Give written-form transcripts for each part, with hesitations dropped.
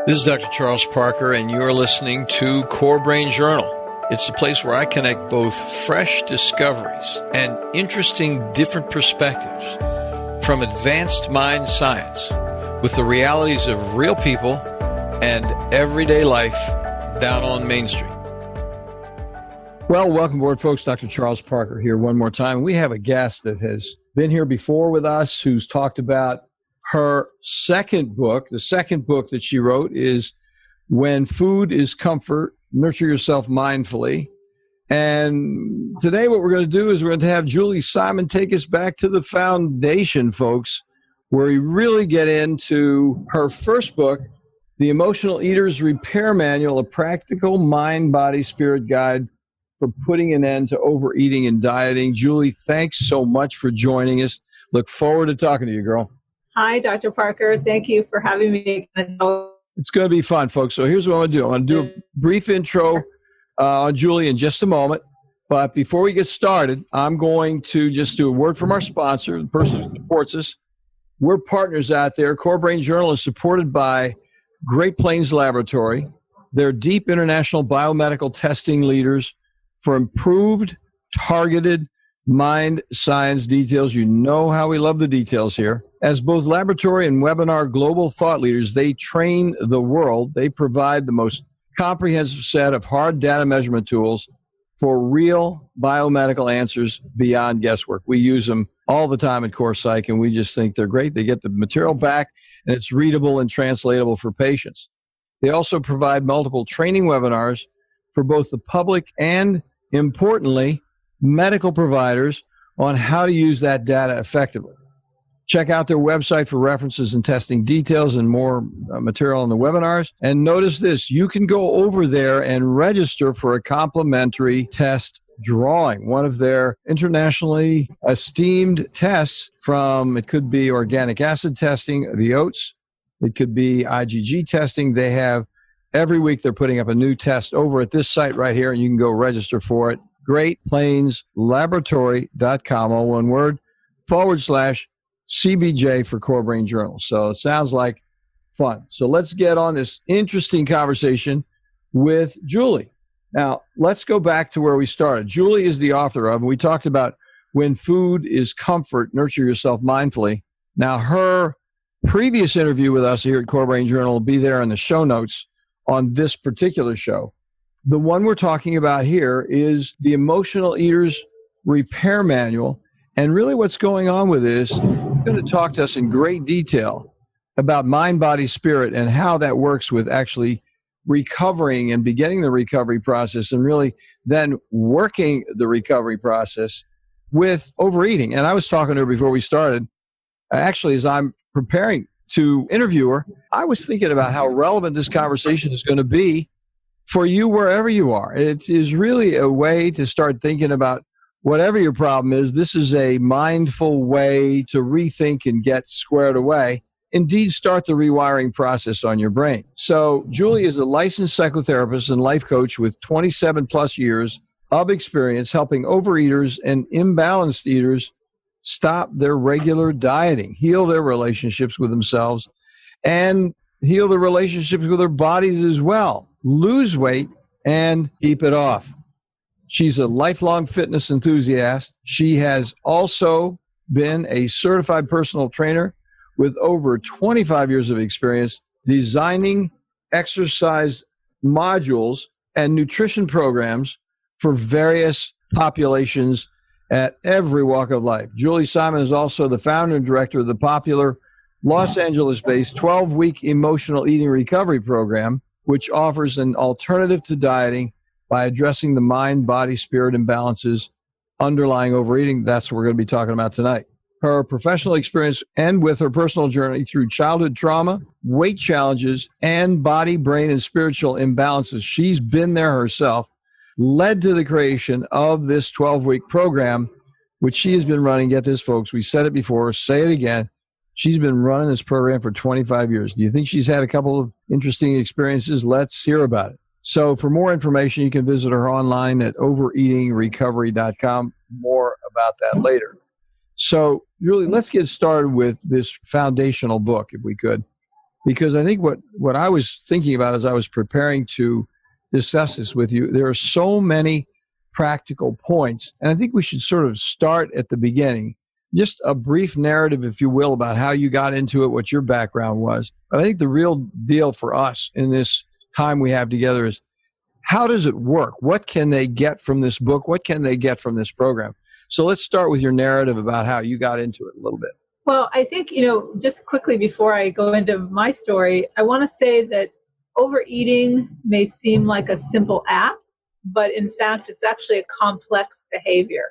This is Dr. Charles Parker, and you're listening to CoreBrain Journal. It's a place where I connect both fresh discoveries and interesting different perspectives from advanced mind science with the realities of real people and everyday life down on Main Street. Well, welcome aboard, folks. Dr. Charles Parker here one more time. We have a guest that has been here before with us who's talked about her second book. The second book that she wrote is When Food is Comfort, Nurture Yourself Mindfully. And today what we're going to do is we're going to have Julie Simon take us back to the foundation, folks, where we really get into her first book, The Emotional Eater's Repair Manual, a practical mind, body, spirit guide for putting an end to overeating and dieting. Julie, thanks so much for joining us. Look forward to talking to you, girl. Hi, Dr. Parker. Thank you for having me. It's going to be fun, folks. So here's what I'm going to do. I'm going to do a brief intro on Julie in just a moment. But before we get started, I'm going to just do a word from our sponsor, the person who supports us. We're partners out there. CoreBrain Journal is supported by Great Plains Laboratory. They're deep international biomedical testing leaders for improved, targeted mind science details. You know how we love the details here. As both laboratory and webinar global thought leaders, they train the world. They provide the most comprehensive set of hard data measurement tools for real biomedical answers beyond guesswork. We use them all the time at Core Psych, and we just think they're great. They get the material back, and it's readable and translatable for patients. They also provide multiple training webinars for both the public and, importantly, medical providers on how to use that data effectively. Check out their website for references and testing details and more material on the webinars. And notice this, you can go over there and register for a complimentary test drawing, one of their internationally esteemed tests from, it could be organic acid testing, the oats, it could be IgG testing. They have, every week they're putting up a new test over at this site right here, and you can go register for it. GreatPlainsLaboratory.com, all one word, /CBJ for CoreBrain Journal. So it sounds like fun. So let's get on this interesting conversation with Julie. Now, let's go back to where we started. Julie is the author of, and we talked about When Food is Comfort, Nurture Yourself Mindfully. Now, her previous interview with us here at CoreBrain Journal will be there in the show notes on this particular show. The one we're talking about here is The Emotional Eater's Repair Manual. And really what's going on with this, you're going to talk to us in great detail about mind, body, spirit, and how that works with actually recovering and beginning the recovery process, and really then working the recovery process with overeating. And I was talking to her before we started. Actually, as I'm preparing to interview her, I was thinking about how relevant this conversation is going to be for you wherever you are. It is really a way to start thinking about whatever your problem is. This is a mindful way to rethink and get squared away. Indeed, start the rewiring process on your brain. So Julie is a licensed psychotherapist and life coach with 27 plus years of experience helping overeaters and imbalanced eaters stop their regular dieting, heal their relationships with themselves, and heal the relationships with their bodies as well, lose weight, and keep it off. She's a lifelong fitness enthusiast. She has also been a certified personal trainer with over 25 years of experience designing exercise modules and nutrition programs for various populations at every walk of life. Julie Simon is also the founder and director of the popular Los Angeles-based 12-week emotional eating recovery program, which offers an alternative to dieting by addressing the mind, body, spirit imbalances underlying overeating. That's what we're going to be talking about tonight. Her professional experience and with her personal journey through childhood trauma, weight challenges, and body, brain, and spiritual imbalances. She's been there herself, led to the creation of this 12-week program, which she has been running. Get this, folks. We said it before. Say it again. She's been running this program for 25 years. Do you think she's had a couple of interesting experiences? Let's hear about it. So for more information, you can visit her online at overeatingrecovery.com. More about that later. So, Julie, let's get started with this foundational book, if we could. because I think what I was thinking about as I was preparing to discuss this with you, there are so many practical points. And I think we should sort of start at the beginning. Just a brief narrative, if you will, about how you got into it, what your background was. But I think the real deal for us in this time we have together is, how does it work? What can they get from this book? What can they get from this program? So let's start with your narrative about how you got into it a little bit. Well, I think, just quickly before I go into my story, I want to say that overeating may seem like a simple act, but in fact, it's actually a complex behavior.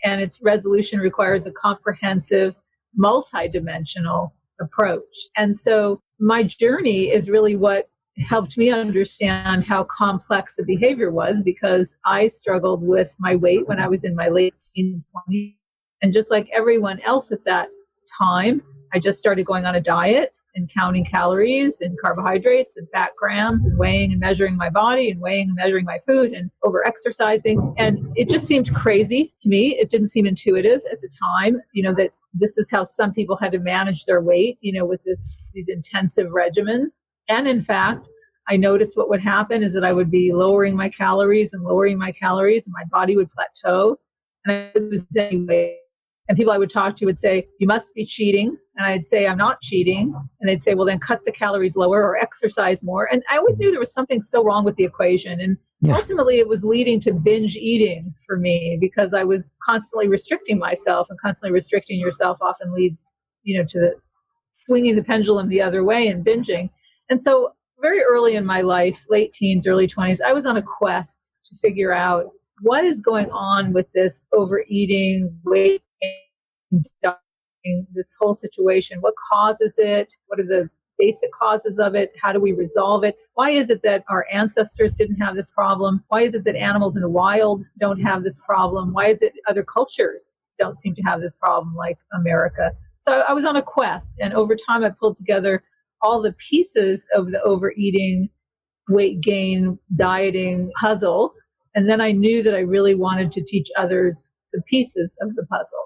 And its resolution requires a comprehensive, multidimensional approach. And so my journey is really what helped me understand how complex the behavior was, because I struggled with my weight when I was in my late teens and 20s. And just like everyone else at that time, I just started going on a diet and counting calories and carbohydrates and fat grams and weighing and measuring my body and weighing and measuring my food and over exercising. And it just seemed crazy to me. It didn't seem intuitive at the time, that this is how some people had to manage their weight, with these intensive regimens. And in fact, I noticed what would happen is that I would be lowering my calories and my body would plateau. And I was anyway. And people I would talk to would say, you must be cheating. And I'd say, I'm not cheating. And they'd say, well, then cut the calories lower or exercise more. And I always knew there was something so wrong with the equation. And ultimately, it was leading to binge eating for me, because I was constantly restricting myself, and constantly restricting yourself often leads, to this swinging the pendulum the other way and binging. And so very early in my life, late teens, early 20s, I was on a quest to figure out what is going on with this overeating, weight gain, dieting, this whole situation. What causes it? What are the basic causes of it? How do we resolve it? Why is it that our ancestors didn't have this problem? Why is it that animals in the wild don't have this problem? Why is it other cultures don't seem to have this problem like America? So I was on a quest, and over time I pulled together all the pieces of the overeating, weight gain, dieting puzzle. And then I knew that I really wanted to teach others the pieces of the puzzle.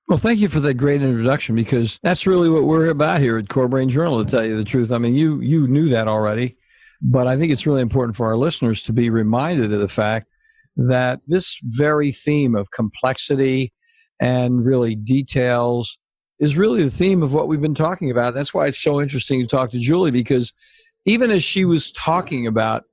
Well, thank you for that great introduction, because that's really what we're about here at CoreBrain Journal, to tell you the truth. I mean, you knew that already, but I think it's really important for our listeners to be reminded of the fact that this very theme of complexity and really details is really the theme of what we've been talking about. That's why it's so interesting to talk to Julie, because even as she was talking about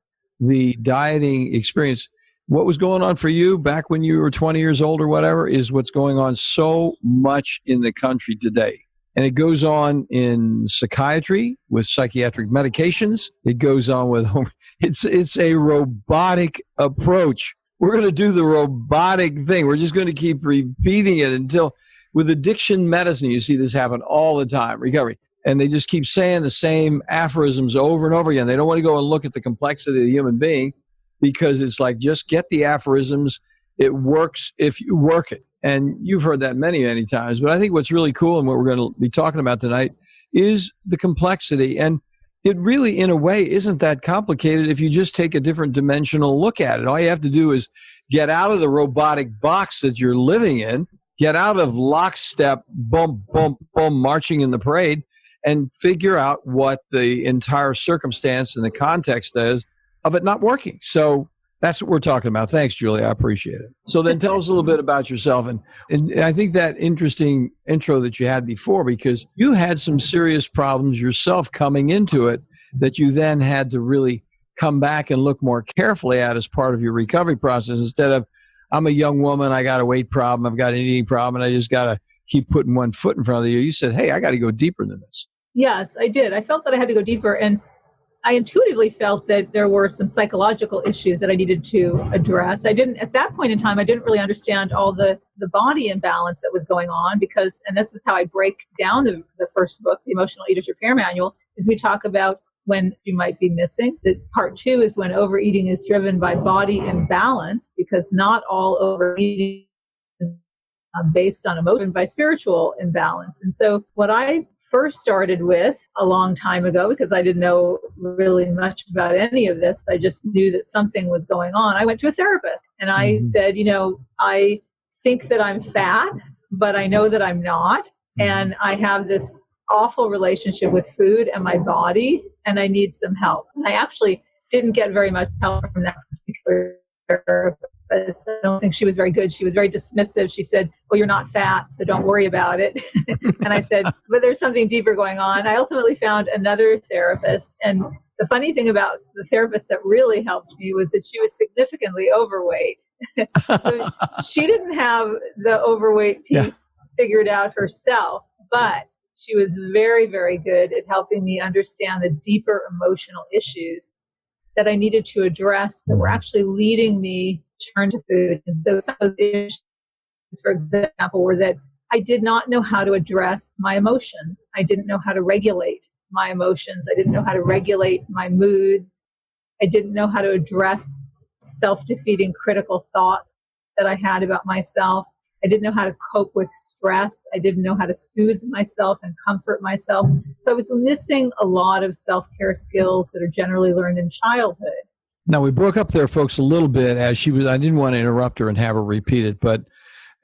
the dieting experience, what was going on for you back when you were 20 years old or whatever is what's going on so much in the country today. And it goes on in psychiatry with psychiatric medications. It goes on with, it's a robotic approach. We're going to do the robotic thing. We're just going to keep repeating it until, with addiction medicine, you see this happen all the time, recovery. And they just keep saying the same aphorisms over and over again. They don't want to go and look at the complexity of the human being, because it's like, just get the aphorisms. It works if you work it. And you've heard that many, many times. But I think what's really cool and what we're going to be talking about tonight is the complexity. And it really, in a way, isn't that complicated if you just take a different dimensional look at it. All you have to do is get out of the robotic box that you're living in, get out of lockstep, bump, bump, bump, marching in the parade, and figure out what the entire circumstance and the context is of it not working. So that's what we're talking about. Thanks, Julie. I appreciate it. So then tell us a little bit about yourself. And I think that interesting intro that you had before, because you had some serious problems yourself coming into it that you then had to really come back and look more carefully at as part of your recovery process, instead of, I'm a young woman, I got a weight problem, I've got an eating problem, and I just got to keep putting one foot in front of you. You said, hey, I got to go deeper than this. Yes, I did. I felt that I had to go deeper. And I intuitively felt that there were some psychological issues that I needed to address. At that point in time, I didn't really understand all the body imbalance that was going on, because, and this is how I break down the first book, The Emotional Eater's Repair Manual, is we talk about when you might be missing. The part 2 is when overeating is driven by body imbalance, because not all overeating is based on emotion, by spiritual imbalance. And so what I first started with a long time ago, because I didn't know really much about any of this, I just knew that something was going on. I went to a therapist and I said, I think that I'm fat, but I know that I'm not. And I have this awful relationship with food and my body, and I need some help. And I actually didn't get very much help from that particular therapist. I don't think she was very good. She was very dismissive. She said, well, you're not fat, so don't worry about it. And I said, but there's something deeper going on. I ultimately found another therapist. And the funny thing about the therapist that really helped me was that she was significantly overweight. So she didn't have the overweight piece figured out herself, but she was very, very good at helping me understand the deeper emotional issues that I needed to address that were actually leading me to turn to food. And so some of the issues, for example, were that I did not know how to address my emotions. I didn't know how to regulate my emotions. I didn't know how to regulate my moods. I didn't know how to address self-defeating critical thoughts that I had about myself. I didn't know how to cope with stress. I didn't know how to soothe myself and comfort myself. So I was missing a lot of self-care skills that are generally learned in childhood. Now, we broke up there, folks, a little bit as she was, I didn't want to interrupt her and have her repeat it, but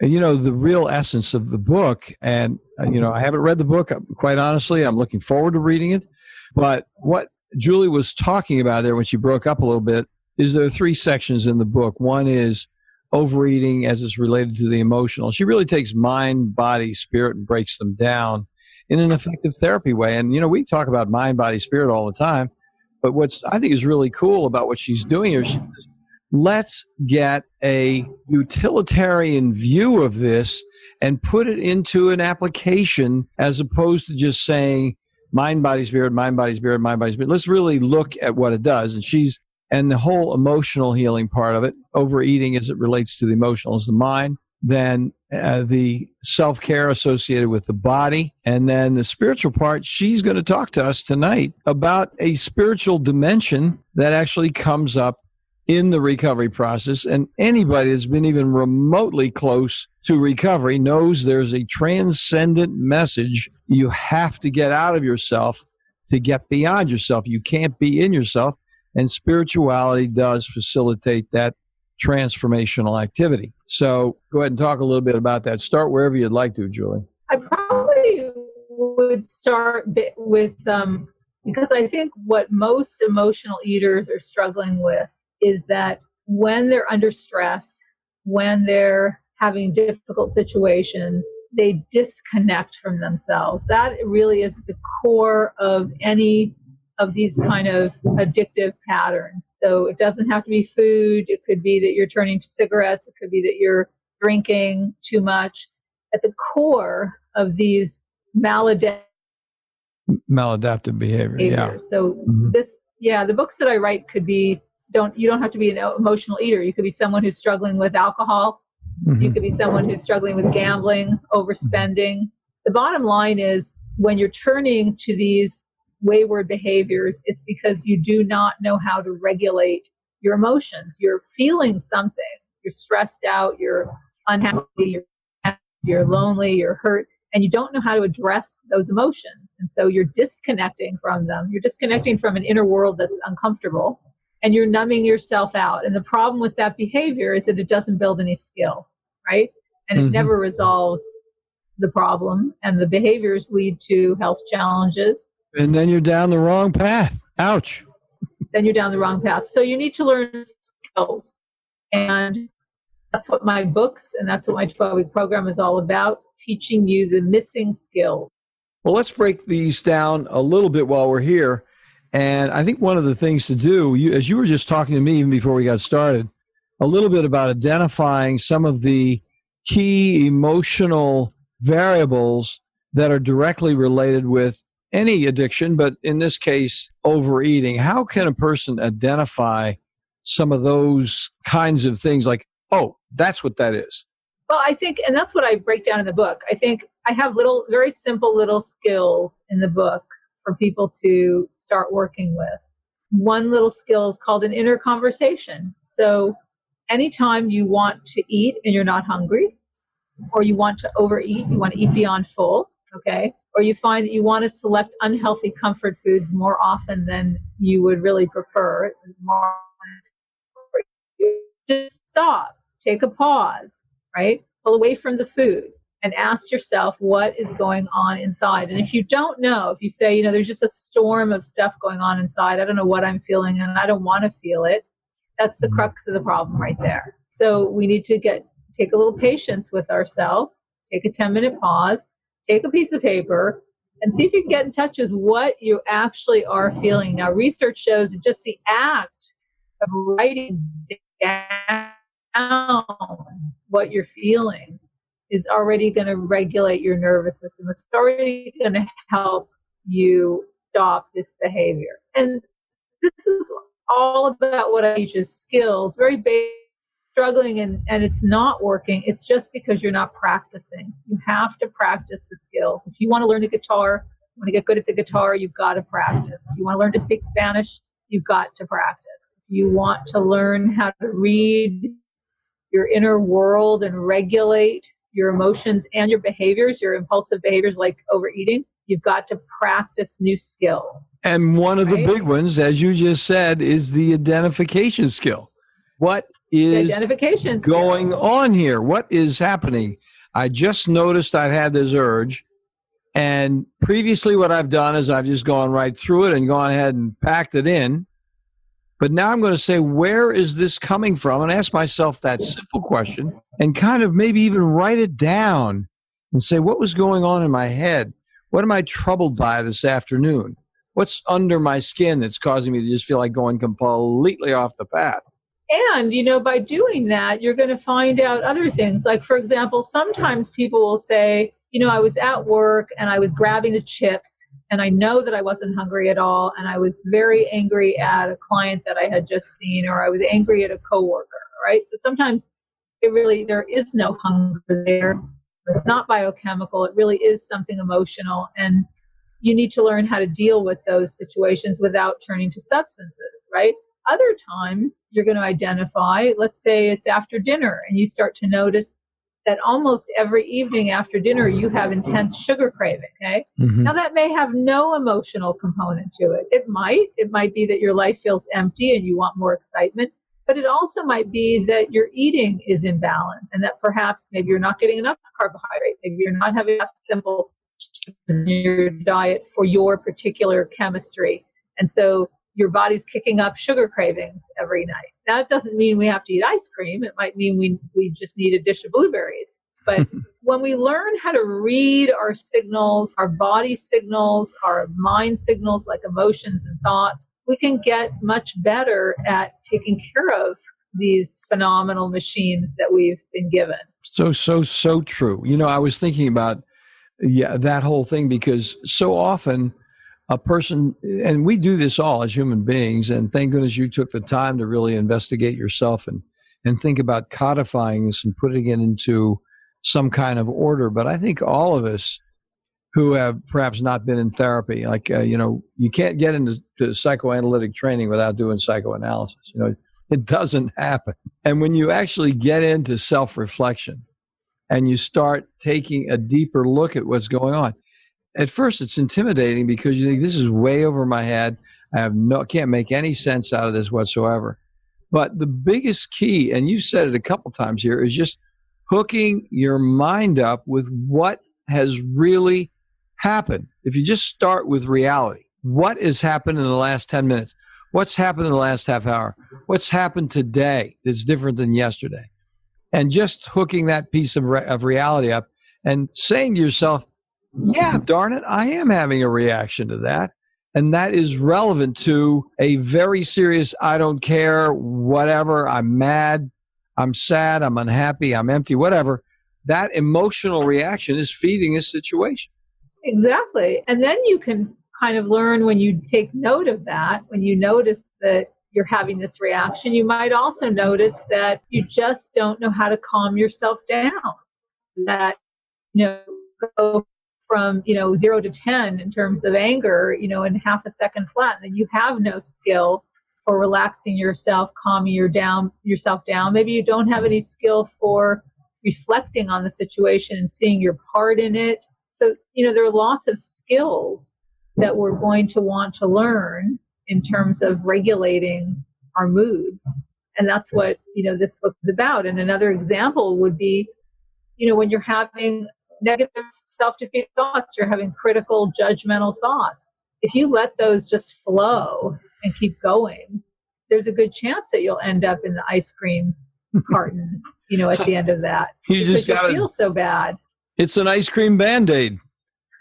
the real essence of the book, and, I haven't read the book, quite honestly. I'm looking forward to reading it. But what Julie was talking about there when she broke up a little bit is there are 3 sections in the book. One is overeating as it's related to the emotional. She really takes mind, body, spirit, and breaks them down in an effective therapy way. And, we talk about mind, body, spirit all the time. But what's I think is really cool about what she's doing here, she says, let's get a utilitarian view of this and put it into an application as opposed to just saying mind, body, spirit, mind, body, spirit, mind, body, spirit. Let's really look at what it does. And the whole emotional healing part of it, overeating as it relates to the emotional is the mind, then the self-care associated with the body, and then the spiritual part. She's going to talk to us tonight about a spiritual dimension that actually comes up in the recovery process. And anybody that's been even remotely close to recovery knows there's a transcendent message you have to get out of yourself to get beyond yourself. You can't be in yourself. And spirituality does facilitate that transformational activity. So go ahead and talk a little bit about that. Start wherever you'd like to, Julie. I probably would start with, because I think what most emotional eaters are struggling with is that when they're under stress, when they're having difficult situations, they disconnect from themselves. That really is the core of any of these kind of addictive patterns. So it doesn't have to be food. It could be that you're turning to cigarettes. It could be that you're drinking too much. At the core of these maladaptive behavior. Yeah. So the books that I write could be, you don't have to be an emotional eater. You could be someone who's struggling with alcohol. Mm-hmm. You could be someone who's struggling with gambling, overspending. The bottom line is when you're turning to these wayward behaviors, it's because you do not know how to regulate your emotions. You're feeling something. You're stressed out. You're unhappy. You're lonely. You're hurt. And you don't know how to address those emotions. And so you're disconnecting from them. You're disconnecting from an inner world that's uncomfortable. And you're numbing yourself out. And the problem with that behavior is that it doesn't build any skill, right? And it never resolves the problem. And the behaviors lead to health challenges. And then you're down the wrong path. Ouch. Then you're down the wrong path. So you need to learn skills. And that's what my books and that's what my 12-week program is all about, teaching you the missing skills. Well, let's break these down a little bit while we're here. And I think one of the things to do, as you were just talking to me even before we got started, a little bit about identifying some of the key emotional variables that are directly related with any addiction, but in this case, overeating. How can a person identify some of those kinds of things like, oh, that's what that is? Well, I think, and that's what I break down in the book. I think I have very simple little skills in the book for people to start working with. One little skill is called an inner conversation. So anytime you want to eat and you're not hungry, or you want to overeat, you want to eat beyond full, okay? Or you find that you want to select unhealthy comfort foods more often than you would really prefer, just stop, take a pause, right? Pull away from the food. and ask yourself what is going on inside. And if you don't know, if you say, there's just a storm of stuff going on inside, I don't know what I'm feeling and I don't want to feel it, that's the crux of the problem right there. So we need to take a little patience with ourselves, take a 10-minute pause, take a piece of paper, and see if you can get in touch with what you actually are feeling. Now, research shows that just the act of writing down what you're feeling is already going to regulate your nervous system. It's already going to help you stop this behavior. And this is all about what I teach is skills, very basic, struggling and it's not working. It's just because you're not practicing. You have to practice the skills. If you want to learn the guitar, you want to get good at the guitar, you've got to practice. If you want to learn to speak Spanish, you've got to practice. If you want to learn how to read your inner world and regulate your emotions and your behaviors, your impulsive behaviors like overeating, you've got to practice new skills. And one of the big ones, as you just said, is the identification skill. What is going on here? What is happening? I just noticed I've had this urge. And previously what I've done is I've just gone right through it and gone ahead and packed it in. But now I'm going to say, where is this coming from? And ask myself that simple question and kind of maybe even write it down and say, what was going on in my head? What am I troubled by this afternoon? What's under my skin that's causing me to just feel like going completely off the path? And, by doing that, you're going to find out other things. Like, for example, sometimes people will say, I was at work and I was grabbing the chips and I know that I wasn't hungry at all. And I was very angry at a client that I had just seen, or I was angry at a coworker, right? So sometimes there is no hunger there. It's not biochemical. It really is something emotional. And you need to learn how to deal with those situations without turning to substances, right? Other times you're going to identify, let's say it's after dinner and you start to notice that almost every evening after dinner you have intense sugar craving, okay? Mm-hmm. Now that may have no emotional component to it. It might be that your life feels empty and you want more excitement, but it also might be that your eating is imbalanced and that perhaps maybe you're not getting enough carbohydrate, maybe you're not having enough simple in your diet for your particular chemistry. And so your body's kicking up sugar cravings every night. That doesn't mean we have to eat ice cream. It might mean we just need a dish of blueberries. But when we learn how to read our signals, our body signals, our mind signals like emotions and thoughts, we can get much better at taking care of these phenomenal machines that we've been given. So true. I was thinking about that whole thing because so often a person, and we do this all as human beings, and thank goodness you took the time to really investigate yourself and think about codifying this and putting it into some kind of order. But I think all of us who have perhaps not been in therapy, like, you can't get into psychoanalytic training without doing psychoanalysis. It doesn't happen. And when you actually get into self-reflection and you start taking a deeper look at what's going on, at first, it's intimidating because you think this is way over my head. I can't make any sense out of this whatsoever. But the biggest key, and you said it a couple times here, is just hooking your mind up with what has really happened. If you just start with reality, what has happened in the last 10 minutes? What's happened in the last half hour? What's happened today that's different than yesterday? And just hooking that piece of reality up and saying to yourself, yeah, darn it, I am having a reaction to that. And that is relevant to a very serious, I don't care, whatever, I'm mad, I'm sad, I'm unhappy, I'm empty, whatever. That emotional reaction is feeding a situation. Exactly. And then you can kind of learn when you take note of that, when you notice that you're having this reaction, you might also notice that you just don't know how to calm yourself down. That, go from 0 to 10 in terms of anger, in half a second flat, and then you have no skill for relaxing yourself, calming yourself down. Maybe you don't have any skill for reflecting on the situation and seeing your part in it. So, there are lots of skills that we're going to want to learn in terms of regulating our moods. And that's what, this book is about. And another example would be, when you're having negative self-defeating thoughts. You're having critical, judgmental thoughts. If you let those just flow and keep going, there's a good chance that you'll end up in the ice cream carton, at the end of that. You just got to feel so bad. It's an ice cream Band-Aid.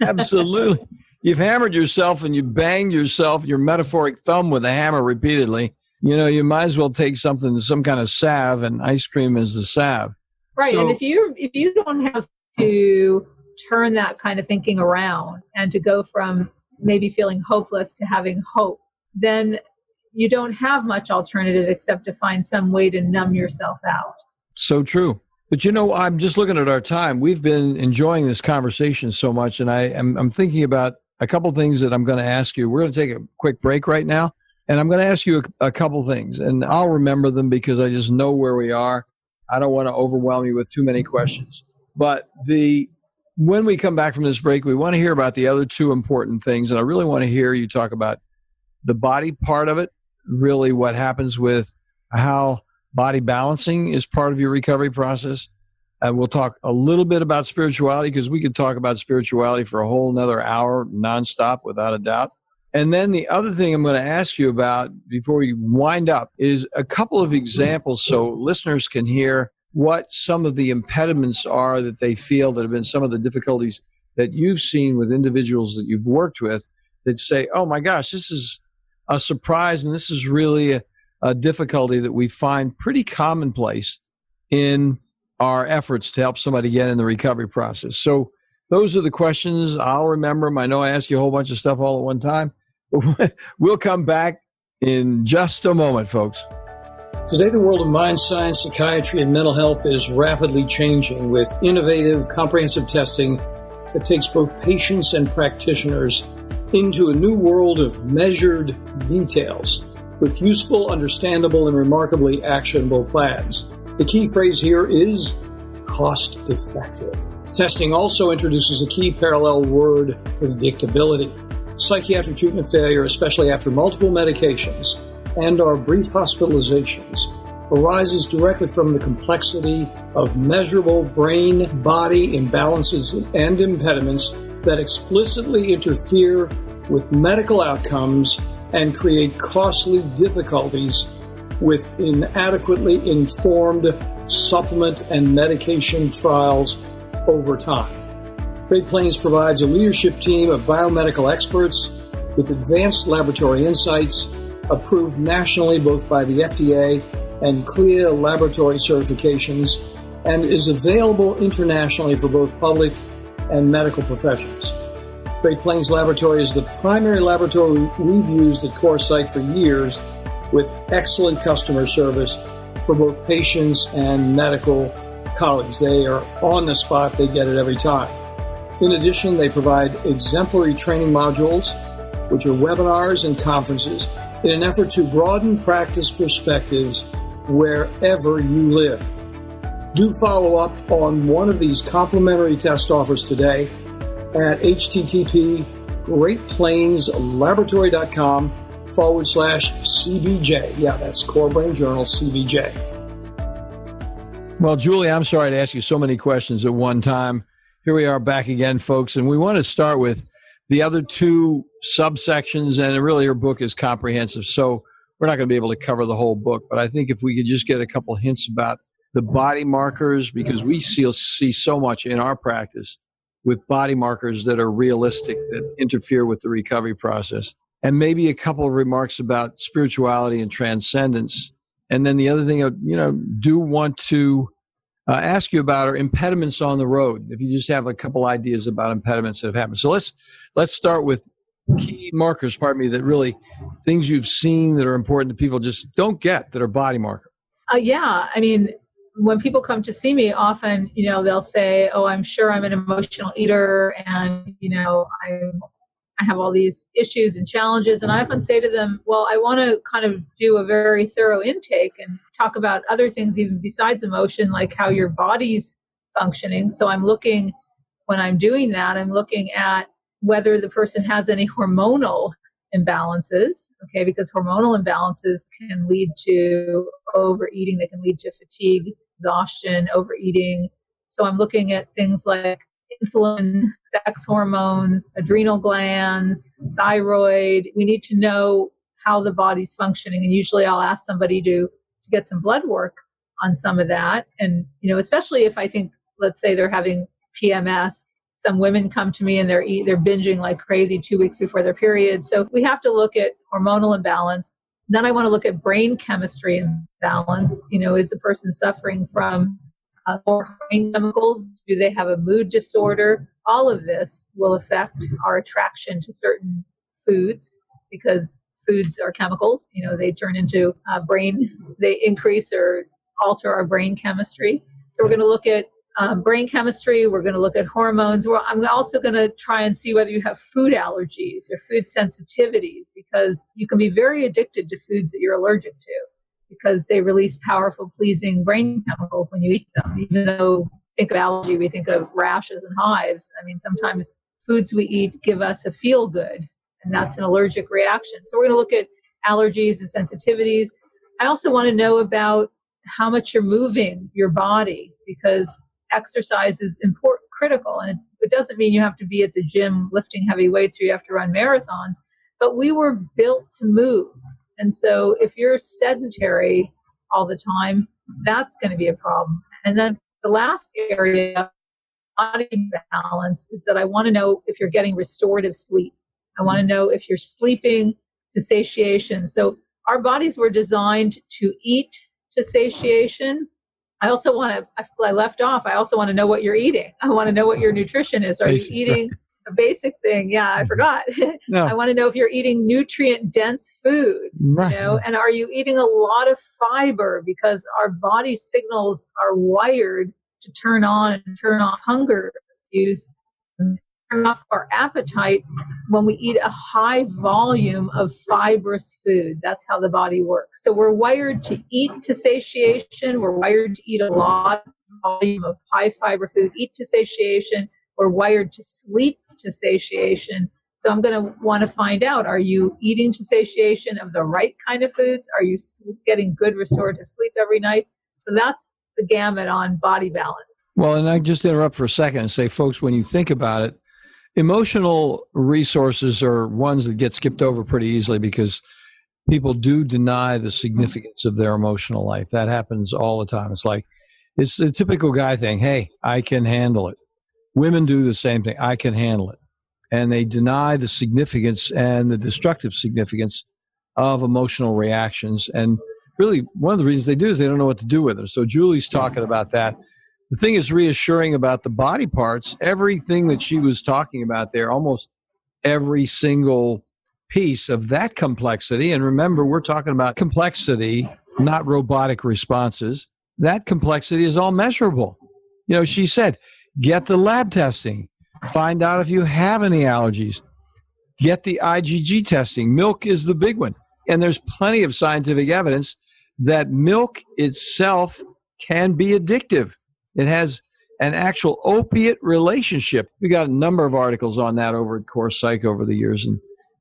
Absolutely. You've hammered yourself and you banged yourself, your metaphoric thumb with a hammer repeatedly. You might as well take some kind of salve, and ice cream is the salve. Right. So, and if you don't have to turn that kind of thinking around and to go from maybe feeling hopeless to having hope, then you don't have much alternative except to find some way to numb yourself out. So true. But I'm just looking at our time. We've been enjoying this conversation so much, and I'm thinking about a couple things that I'm going to ask you. We're going to take a quick break right now, and I'm going to ask you a couple things, and I'll remember them because I just know where we are. I don't want to overwhelm you with too many questions. But when we come back from this break, we want to hear about the other two important things, and I really want to hear you talk about the body part of it, really what happens with how body balancing is part of your recovery process. And we'll talk a little bit about spirituality, because we could talk about spirituality for a whole nother hour nonstop, without a doubt. And then the other thing I'm going to ask you about before we wind up is a couple of examples so listeners can hear what some of the impediments are that they feel that have been some of the difficulties that you've seen with individuals that you've worked with that say, oh my gosh, this is a surprise, and this is really a difficulty that we find pretty commonplace in our efforts to help somebody get in the recovery process. So those are the questions. I'll remember them. I know I ask you a whole bunch of stuff all at one time. We'll come back in just a moment, folks. Today, the world of mind science, psychiatry, and mental health is rapidly changing with innovative, comprehensive testing that takes both patients and practitioners into a new world of measured details with useful, understandable, and remarkably actionable plans. The key phrase here is cost-effective. Testing also introduces a key parallel word, predictability. Psychiatric treatment failure, especially after multiple medications and or brief hospitalizations, arises directly from the complexity of measurable brain-body imbalances and impediments that explicitly interfere with medical outcomes and create costly difficulties with inadequately informed supplement and medication trials over time. Great Plains provides a leadership team of biomedical experts with advanced laboratory insights, approved nationally both by the FDA and CLIA laboratory certifications, and is available internationally for both public and medical professions. Great Plains Laboratory is the primary laboratory we've used at CorePsych for years, with excellent customer service for both patients and medical colleagues. They are on the spot. They get it every time. In addition, they provide exemplary training modules, which are webinars and conferences, in an effort to broaden practice perspectives wherever you live. Do follow up on one of these complimentary test offers today at http://greatplainslaboratory.com/CBJ. Yeah, that's CoreBrain Journal CBJ. Well, Julie, I'm sorry to ask you so many questions at one time. Here we are back again, folks, and we want to start with the other two subsections, and really her book is comprehensive, so we're not going to be able to cover the whole book, but I think if we could just get a couple hints about the body markers, because we see so much in our practice with body markers that are realistic, that interfere with the recovery process. And maybe a couple of remarks about spirituality and transcendence. And then the other thing I do want to ask you about are impediments on the road. If you just have a couple ideas about impediments that have happened. So let's start with key markers, that really things you've seen that are important that people just don't get that are body markers. When people come to see me, often, they'll say, oh, I'm sure I'm an emotional eater, and, I have all these issues and challenges. And I often say to them, well, I want to kind of do a very thorough intake and talk about other things even besides emotion, like how your body's functioning. So when I'm doing that, I'm looking at whether the person has any hormonal imbalances, okay, because hormonal imbalances can lead to overeating, they can lead to fatigue, exhaustion, overeating. So I'm looking at things like insulin, sex hormones, adrenal glands, thyroid. We need to know how the body's functioning. And usually I'll ask somebody to get some blood work on some of that. And, especially if I think, let's say they're having PMS. Some women come to me and they're binging like crazy 2 weeks before their period. So we have to look at hormonal imbalance. Then I want to look at brain chemistry imbalance. Is the person suffering from more brain chemicals? Do they have a mood disorder? All of this will affect our attraction to certain foods, because foods are chemicals. They turn into they increase or alter our brain chemistry. So we're going to look at brain chemistry. We're going to look at hormones. I'm also going to try and see whether you have food allergies or food sensitivities, because you can be very addicted to foods that you're allergic to, because they release powerful, pleasing brain chemicals when you eat them. Even though think of allergy, we think of rashes and hives. I mean, sometimes foods we eat give us a feel good, and that's an allergic reaction. So we're going to look at allergies and sensitivities. I also want to know about how much you're moving your body, because exercise is critical. And it doesn't mean you have to be at the gym lifting heavy weights or you have to run marathons, but we were built to move. And so if you're sedentary all the time, that's going to be a problem. And then the last area, body balance, is that I want to know if you're getting restorative sleep. I want to know if you're sleeping to satiation. So our bodies were designed to eat to satiation. I also want to, I left off, I also want to know what you're eating. I want to know what your nutrition is. Are you eating a basic thing? Yeah, I forgot. No. I want to know if you're eating nutrient-dense food, right. And are you eating a lot of fiber? Because our body signals are wired to turn on and turn off hunger cues, turn off our appetite when we eat a high volume of fibrous food. That's how the body works. So we're wired to eat to satiation. We're wired to eat a lot of volume of high fiber food, eat to satiation. We're wired to sleep to satiation. So I'm going to want to find out, are you eating to satiation of the right kind of foods? Are you getting good restorative sleep every night? So that's the gamut on body balance. Well, and I just interrupt for a second and say, folks, when you think about it, emotional resources are ones that get skipped over pretty easily because people do deny the significance of their emotional life. That happens all the time. It's a typical guy thing. Hey, I can handle it. Women do the same thing. I can handle it. And they deny the significance and the destructive significance of emotional reactions. And really, one of the reasons they do is they don't know what to do with them. So Julie's talking about that. The thing is reassuring about the body parts. Everything that she was talking about there, almost every single piece of that complexity. And remember, we're talking about complexity, not robotic responses. That complexity is all measurable. She said, get the lab testing. Find out if you have any allergies. Get the IgG testing. Milk is the big one. And there's plenty of scientific evidence that milk itself can be addictive. It has an actual opiate relationship. We got a number of articles on that over at CorePsych over the years,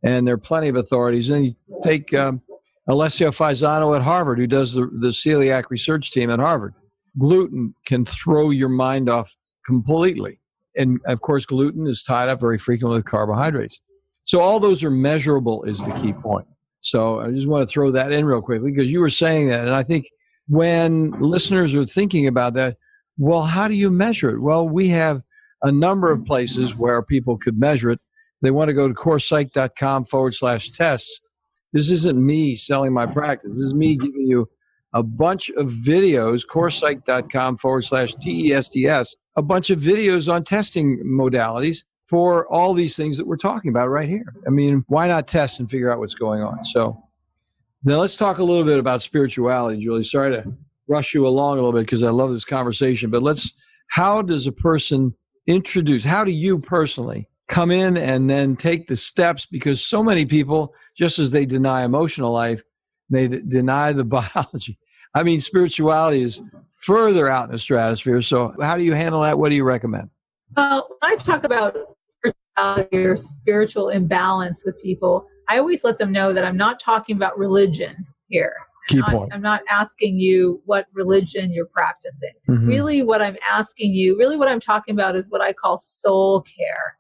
and there are plenty of authorities. And you take Alessio Faisano at Harvard, who does the celiac research team at Harvard. Gluten can throw your mind off completely. And, of course, gluten is tied up very frequently with carbohydrates. So all those are measurable is the key point. So I just want to throw that in real quickly because you were saying that. And I think when listeners are thinking about that, well, how do you measure it? Well, we have a number of places where people could measure it. They want to go to corepsych.com/tests. This isn't me selling my practice. This is me giving you a bunch of videos, corepsych.com/TESTS, a bunch of videos on testing modalities for all these things that we're talking about right here. I mean, why not test and figure out what's going on? So now let's talk a little bit about spirituality, Julie. Sorry to rush you along a little bit because I love this conversation, but how does a person how do you personally come in and then take the steps? Because so many people, just as they deny emotional life, they deny the biology. I mean, spirituality is further out in the stratosphere. So how do you handle that? What do you recommend? Well, when I talk about spirituality or spiritual imbalance with people, I always let them know that I'm not talking about religion here. Key point. I'm not asking you what religion you're practicing. Really what I'm asking you, really what I'm talking about is what I call soul care,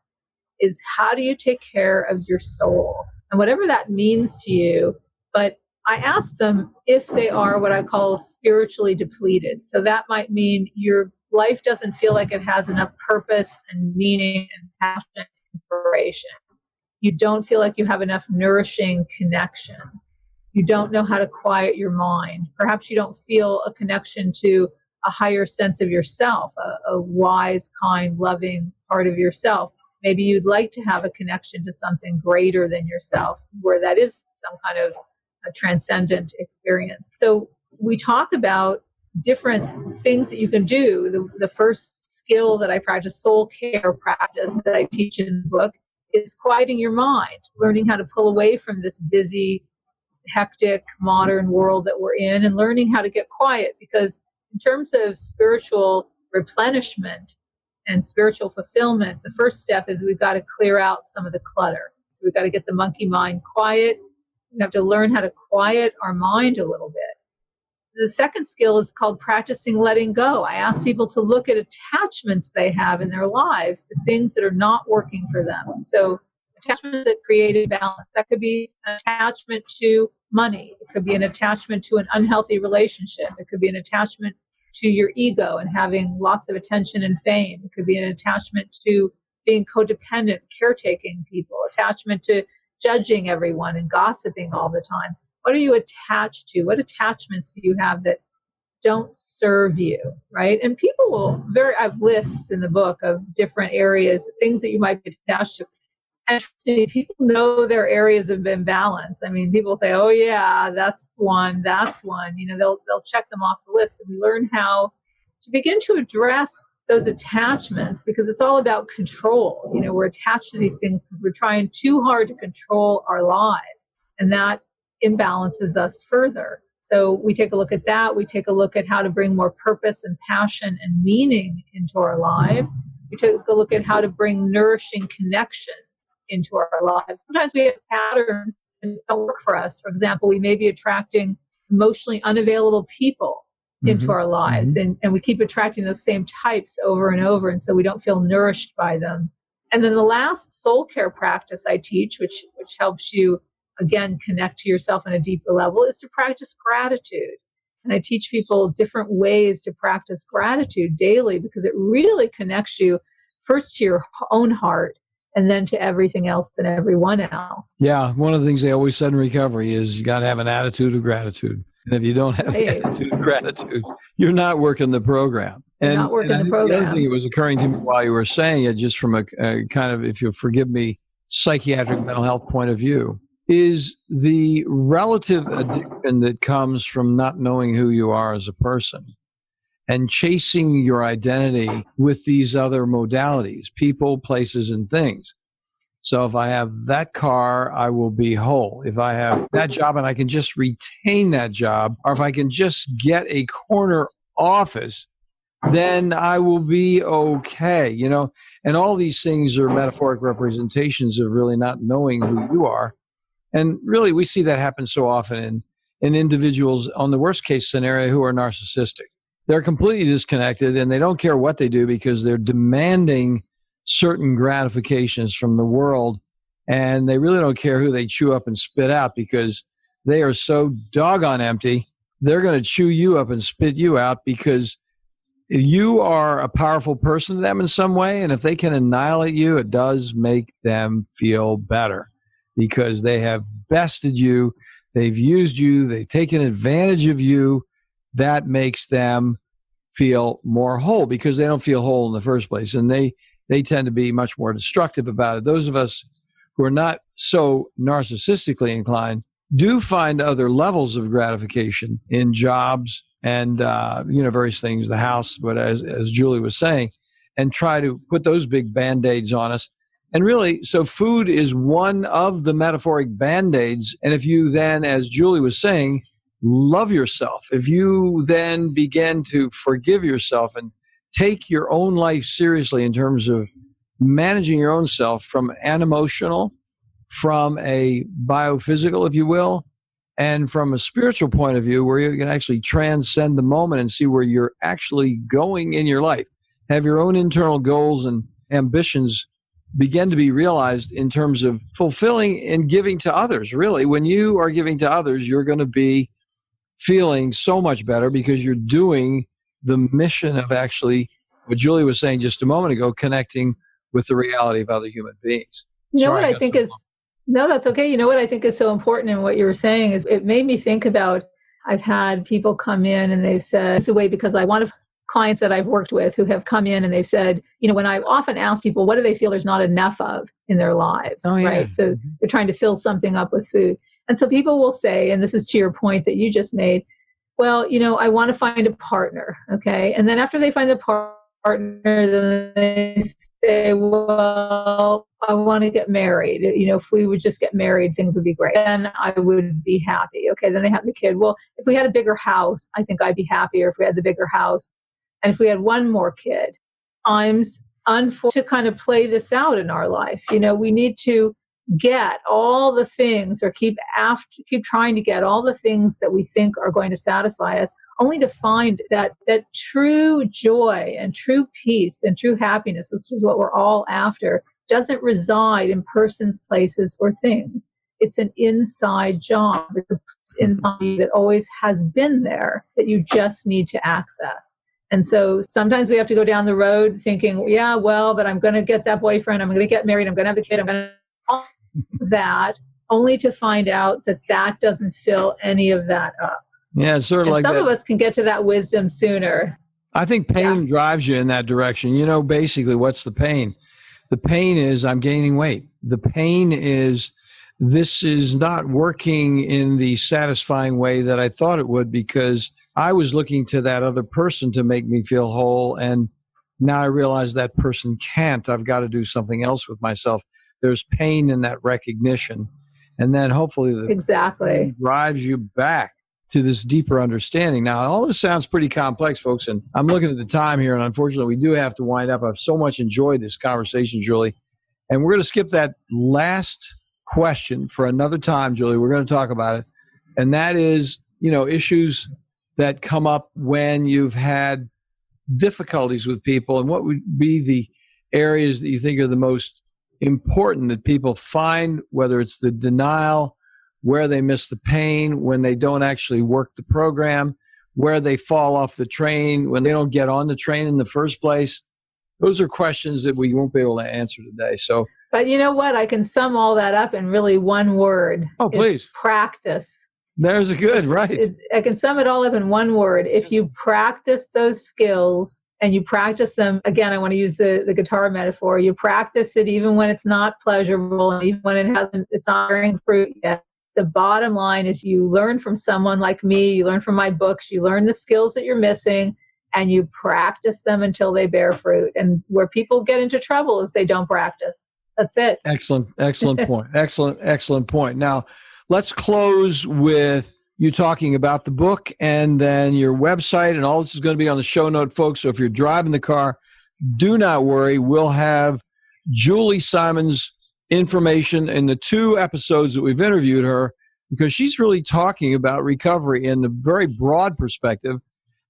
is how do you take care of your soul? And whatever that means to you, but I ask them if they are what I call spiritually depleted. So that might mean your life doesn't feel like it has enough purpose and meaning and passion and inspiration. You don't feel like you have enough nourishing connections. You don't know how to quiet your mind. Perhaps you don't feel a connection to a higher sense of yourself, a wise, kind, loving part of yourself. Maybe you'd like to have a connection to something greater than yourself, where that is some kind of a transcendent experience. So we talk about different things that you can do. The first skill that I practice, soul care practice that I teach in the book, is quieting your mind, learning how to pull away from this busy, hectic, modern world that we're in, and learning how to get quiet. Because in terms of spiritual replenishment and spiritual fulfillment, the first step is we've got to clear out some of the clutter. So we've got to get the monkey mind quiet. We have to learn how to quiet our mind a little bit. The second skill is called practicing letting go. I ask people to look at attachments they have in their lives to things that are not working for them. So attachments that create imbalance. That could be an attachment to money. It could be an attachment to an unhealthy relationship. It could be an attachment to your ego and having lots of attention and fame. It could be an attachment to being codependent, caretaking people, attachment to judging everyone and gossiping all the time. What are you attached to? What attachments do you have that don't serve you, right? And people will I have lists in the book of different areas, things that you might be attached to. And people know their areas of imbalance. I mean, people say, oh yeah, that's one. You know, they'll check them off the list. And we learn how to begin to address those attachments, because it's all about control. You know, we're attached to these things because we're trying too hard to control our lives. And that imbalances us further. So we take a look at that. We take a look at how to bring more purpose and passion and meaning into our lives. We take a look at how to bring nourishing connections into our lives. Sometimes we have patterns that don't work for us. For example, we may be attracting emotionally unavailable people into our lives, and we keep attracting those same types over and over, and so we don't feel nourished by them. And then the last soul care practice I teach, which helps you again connect to yourself on a deeper level, is to practice gratitude. And I teach people different ways to practice gratitude daily, because it really connects you first to your own heart and then to everything else and everyone else. Yeah, one of the things they always said in recovery is you got to have an attitude of gratitude. And if you don't have the attitude of gratitude, you're not working the program. The program. The other thing that was occurring to me while you were saying it, just from a kind of, if you'll forgive me, psychiatric mental health point of view, is the relative addiction that comes from not knowing who you are as a person and chasing your identity with these other modalities, people, places, and things. So if I have that car, I will be whole. If I have that job and I can just retain that job, or if I can just get a corner office, then I will be okay, you know. And all these things are metaphoric representations of really not knowing who you are. And really, we see that happen so often in individuals on the worst case scenario who are narcissistic. They're completely disconnected and they don't care what they do because they're demanding certain gratifications from the world. And they really don't care who they chew up and spit out because they are so doggone empty. They're going to chew you up and spit you out because you are a powerful person to them in some way. And if they can annihilate you, it does make them feel better because they have bested you. They've used you. They've taken advantage of you. That makes them feel more whole because they don't feel whole in the first place. And they tend to be much more destructive about it. Those of us who are not so narcissistically inclined do find other levels of gratification in jobs and various things, the house, but as Julie was saying, and try to put those big Band-Aids on us. And really, so food is one of the metaphoric Band-Aids. And if you then, as Julie was saying, love yourself, if you then begin to forgive yourself and take your own life seriously in terms of managing your own self from an emotional, from a biophysical, if you will, And from a spiritual point of view, where you can actually transcend the moment and see where you're actually going in your life, have your own internal goals and ambitions begin to be realized in terms of fulfilling and giving to others. Really, when you are giving to others, you're going to be feeling so much better because you're doing the mission of actually, what Julie was saying just a moment ago, connecting with the reality of other human beings. You know what I think is, no, that's okay. You know what I think is so important in what you were saying is it made me think about, I've had people come in and they've said, it's a way because I want to, clients that I've worked with who have come in and they've said, when I often ask people, what do they feel there's not enough of in their lives, right? So they're trying to fill something up with food. And so people will say, and this is to your point that you just made, well, I want to find a partner, okay? And then after they find the partner, then they say, well, I want to get married. If we would just get married, things would be great. Then I would be happy. Okay, then they have the kid. Well, if we had a bigger house, I think I'd be happier if we had the bigger house. And if we had one more kid, I'm unfortunate to kind of play this out in our life. We need to get all the things or keep trying to get all the things that we think are going to satisfy us, only to find that true joy and true peace and true happiness, which is what we're all after, doesn't reside in persons, places, or things. It's an inside job. It's inside you that always has been there that you just need to access. And so sometimes we have to go down the road thinking, yeah, well, but I'm going to get that boyfriend. I'm going to get married. I'm going to have the kid. I'm going to that, only to find out that doesn't fill any of that up. Yeah, it's sort of like some that. Of us can get to that wisdom sooner. I think pain drives you in that direction. Basically, what's the pain? The pain is I'm gaining weight. The pain is this is not working in the satisfying way that I thought it would because I was looking to that other person to make me feel whole. And now I realize that person can't. I've got to do something else with myself. There's pain in that recognition. And then hopefully pain drives you back to this deeper understanding. Now, all this sounds pretty complex, folks, and I'm looking at the time here, and unfortunately, we do have to wind up. I've so much enjoyed this conversation, Julie, and we're going to skip that last question for another time, Julie. We're going to talk about it, and that is, issues that come up when you've had difficulties with people, and what would be the areas that you think are the most important that people find, whether it's the denial, where they miss the pain, when they don't actually work the program, where they fall off the train, when they don't get on the train in the first place. Those are questions that we won't be able to answer today. But you know what? I can sum all that up in really one word. Oh, please. It's practice. There's a good, right. I can sum it all up in one word. If you practice those skills and you practice them, again, I want to use the guitar metaphor. You practice it even when it's not pleasurable, and even when it's not bearing fruit yet. The bottom line is you learn from someone like me, you learn from my books, you learn the skills that you're missing, and you practice them until they bear fruit. And where people get into trouble is they don't practice. That's it. Excellent point. Excellent point. Now, let's close with you talking about the book and then your website, and all this is going to be on the show note, folks. So if you're driving the car, do not worry. We'll have Julie Simon's information in the 2 episodes that we've interviewed her, because she's really talking about recovery in a very broad perspective.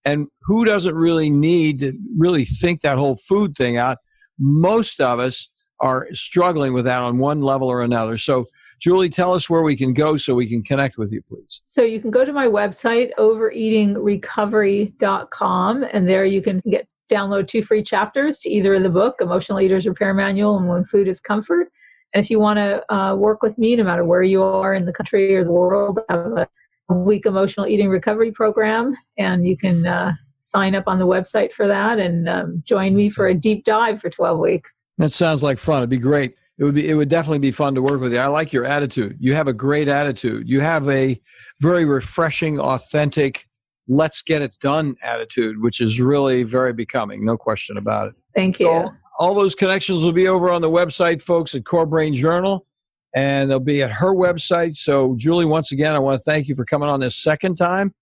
And who doesn't really need to really think that whole food thing out? Most of us are struggling with that on one level or another. So, Julie, tell us where we can go so we can connect with you, please. So you can go to my website, overeatingrecovery.com, and there you can download 2 free chapters to either of the book, Emotional Eater's Repair Manual and When Food is Comfort. And if you want to work with me, no matter where you are in the country or the world, I have a week emotional eating recovery program, and you can sign up on the website for that and join me for a deep dive for 12 weeks. That sounds like fun. It'd be great. It would definitely be fun to work with you. I like your attitude. You have a great attitude. You have a very refreshing, authentic, let's get it done attitude, which is really very becoming. No question about it. Thank you. All those connections will be over on the website, folks, at CoreBrain Journal, and they'll be at her website. So, Julie, once again, I want to thank you for coming on this second time.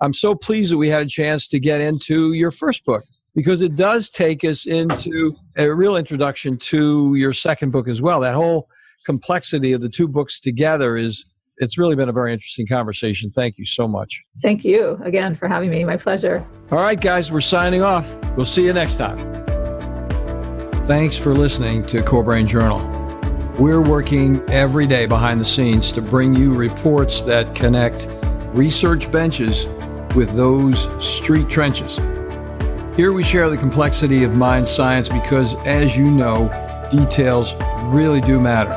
I'm so pleased that we had a chance to get into your first book, because it does take us into a real introduction to your second book as well. That whole complexity of the 2 books together is it's really been a very interesting conversation. Thank you so much. Thank you again for having me. My pleasure. All right, guys, we're signing off. We'll see you next time. Thanks for listening to CoreBrain Journal. We're working every day behind the scenes to bring you reports that connect research benches with those street trenches. Here we share the complexity of mind science because, as you know, details really do matter.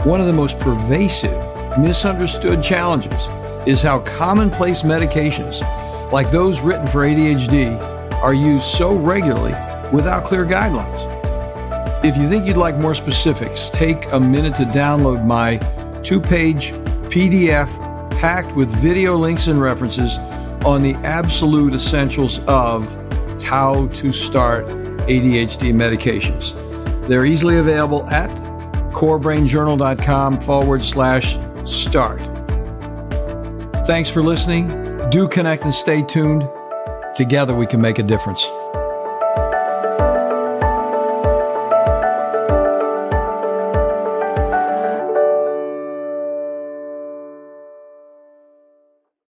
One of the most pervasive, misunderstood challenges is how commonplace medications, like those written for ADHD, are used so regularly without clear guidelines. If you think you'd like more specifics, take a minute to download my 2-page PDF packed with video links and references on the absolute essentials of how to start ADHD medications. They're easily available at CoreBrainJournal.com/start. Thanks for listening. Do connect and stay tuned. Together we can make a difference.